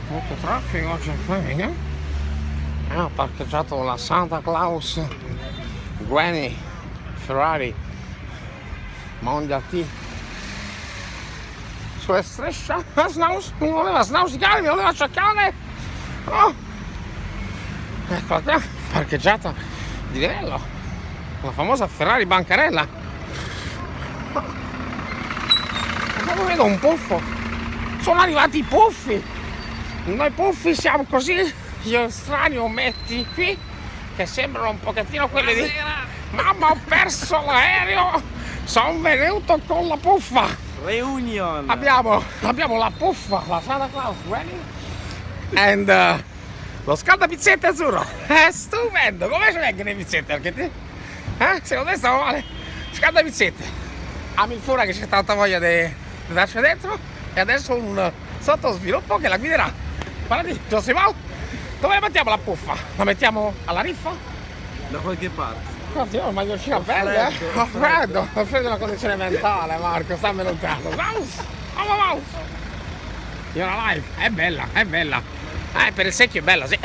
Molto traffico oggi a Fleming. Ho parcheggiato la Santa Claus Granny Ferrari Mondial T sulle strisce. Mi voleva snausicare, mi voleva acciaccare. Oh. Eccola qua, parcheggiata di livello, la famosa Ferrari bancarella. Quando vedo un puffo, sono arrivati i puffi. Noi puffi siamo così, io strani ometti qui, che sembrano un pochettino quelli di mamma, ho perso l'aereo, sono venuto con la puffa. Reunion. Abbiamo la puffa, la Santa Claus Wedding and lo scaldapizzette azzurro. È stupendo, come ci vengono le pizzette anche te? Secondo te stavo male? Scaldapizzette. A Milfura che c'è tanta voglia di darci dentro e adesso un sottosviluppo che la guiderà. Guarda di Josimao, dove la mettiamo la puffa? La mettiamo alla riffa? Da qualche parte. Guarda, ho il maglioncino a pelle, ho freddo è una condizione mentale, Marco, sta melutando. Vamos! Io la live, è bella, per il secchio è bella, sì.